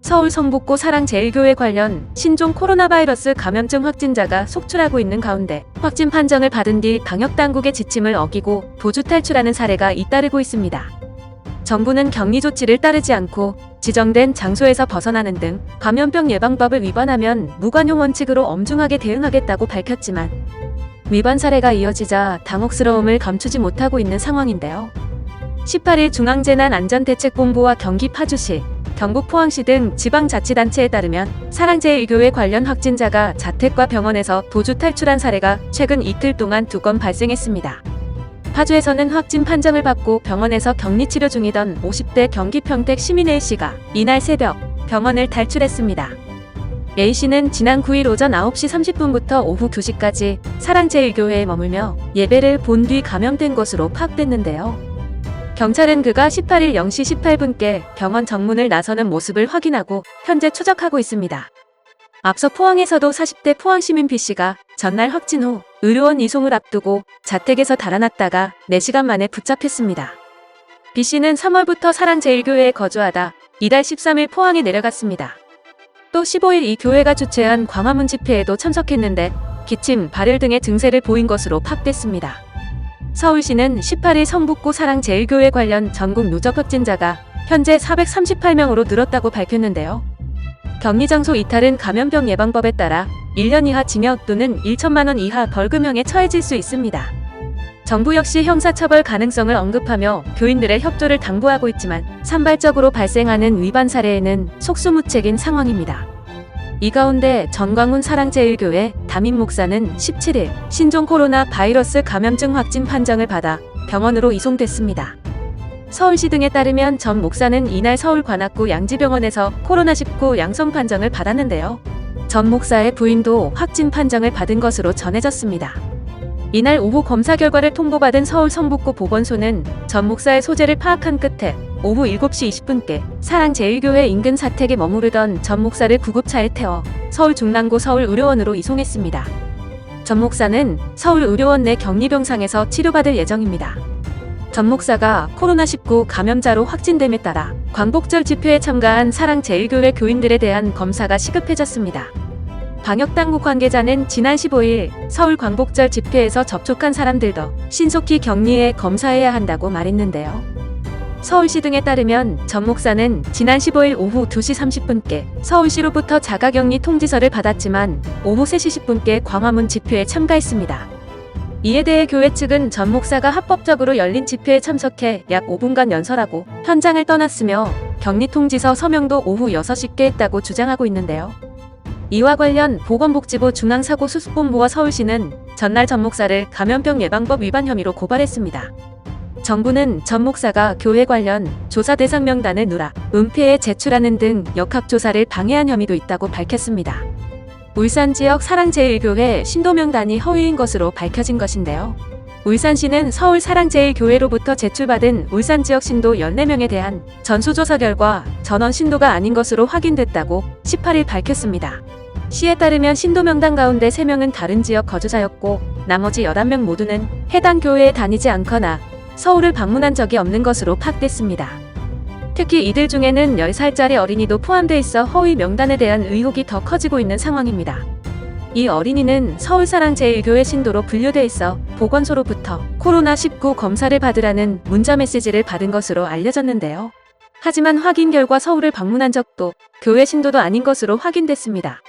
서울 성북구 사랑제일교회 관련 신종 코로나 바이러스 감염증 확진자가 속출하고 있는 가운데 확진 판정을 받은 뒤 방역당국의 지침을 어기고 도주 탈출하는 사례가 잇따르고 있습니다. 정부는 격리 조치를 따르지 않고 지정된 장소에서 벗어나는 등 감염병 예방법을 위반하면 무관용 원칙으로 엄중하게 대응하겠다고 밝혔지만 위반 사례가 이어지자 당혹스러움을 감추지 못하고 있는 상황인데요. 18일 중앙재난안전대책본부와 경기 파주시, 경북 포항시 등 지방자치단체에 따르면 사랑제일교회 관련 확진자가 자택과 병원에서 도주 탈출한 사례가 최근 이틀 동안 2건 발생했습니다. 파주에서는 확진 판정을 받고 병원에서 격리치료 중이던 50대 경기 평택 시민 A씨가 이날 새벽 병원을 탈출했습니다. A씨는 지난 9일 오전 9시 30분부터 오후 2시까지 사랑제일교회에 머물며 예배를 본 뒤 감염된 것으로 파악됐는데요. 경찰은 그가 18일 0시 18분께 병원 정문을 나서는 모습을 확인하고 현재 추적하고 있습니다. 앞서 포항에서도 40대 포항시민 B씨가 전날 확진 후 의료원 이송을 앞두고 자택에서 달아났다가 4시간 만에 붙잡혔습니다. B씨는 3월부터 사랑제일교회에 거주하다 이달 13일 포항에 내려갔습니다. 또 15일 이 교회가 주최한 광화문 집회에도 참석했는데 기침, 발열 등의 증세를 보인 것으로 파악됐습니다. 서울시는 18일 성북구 사랑제일교회 관련 전국 누적 확진자가 현재 438명으로 늘었다고 밝혔는데요. 격리장소 이탈은 감염병 예방법에 따라 1년 이하 징역 또는 1천만 원 이하 벌금형에 처해질 수 있습니다. 정부 역시 형사처벌 가능성을 언급하며 교인들의 협조를 당부하고 있지만 산발적으로 발생하는 위반 사례에는 속수무책인 상황입니다. 이 가운데 전광훈 사랑제일교회 담임 목사는 17일 신종 코로나 바이러스 감염증 확진 판정을 받아 병원으로 이송됐습니다. 서울시 등에 따르면 전 목사는 이날 서울 관악구 양지병원에서 코로나19 양성 판정을 받았는데요. 전 목사의 부인도 확진 판정을 받은 것으로 전해졌습니다. 이날 오후 검사 결과를 통보받은 서울 성북구 보건소는 전 목사의 소재를 파악한 끝에 오후 7시 20분께 사랑제일교회 인근 사택에 머무르던 전 목사를 구급차에 태워 서울 중랑구 서울의료원으로 이송했습니다. 전 목사는 서울의료원 내 격리병상에서 치료받을 예정입니다. 전 목사가 코로나19 감염자로 확진됨에 따라 광복절 집회에 참가한 사랑제일교회 교인들에 대한 검사가 시급해졌습니다. 방역당국 관계자는 지난 15일 서울 광복절 집회에서 접촉한 사람들도 신속히 격리해 검사해야 한다고 말했는데요. 서울시 등에 따르면 전 목사는 지난 15일 오후 2시 30분께 서울시로부터 자가격리 통지서를 받았지만 오후 3시 10분께 광화문 집회에 참가했습니다. 이에 대해 교회 측은 전 목사가 합법적으로 열린 집회에 참석해 약 5분간 연설하고 현장을 떠났으며 격리 통지서 서명도 오후 6시께 했다고 주장하고 있는데요. 이와 관련 보건복지부 중앙사고수습본부와 서울시는 전날 전 목사를 감염병 예방법 위반 혐의로 고발했습니다. 정부는 전 목사가 교회 관련 조사 대상 명단을 누락, 은폐에 제출하는 등 역학조사를 방해한 혐의도 있다고 밝혔습니다. 울산 지역 사랑제일교회 신도 명단이 허위인 것으로 밝혀진 것인데요. 울산시는 서울 사랑제일교회로부터 제출받은 울산 지역 신도 14명에 대한 전수조사 결과 전원 신도가 아닌 것으로 확인됐다고 18일 밝혔습니다. 시에 따르면 신도 명단 가운데 3명은 다른 지역 거주자였고 나머지 11명 모두는 해당 교회에 다니지 않거나 서울을 방문한 적이 없는 것으로 파악됐습니다. 특히 이들 중에는 10살짜리 어린이도 포함돼 있어 허위 명단에 대한 의혹이 더 커지고 있는 상황입니다. 이 어린이는 서울사랑제일교회 신도로 분류돼 있어 보건소로부터 코로나19 검사를 받으라는 문자 메시지를 받은 것으로 알려졌는데요. 하지만 확인 결과 서울을 방문한 적도 교회 신도도 아닌 것으로 확인됐습니다.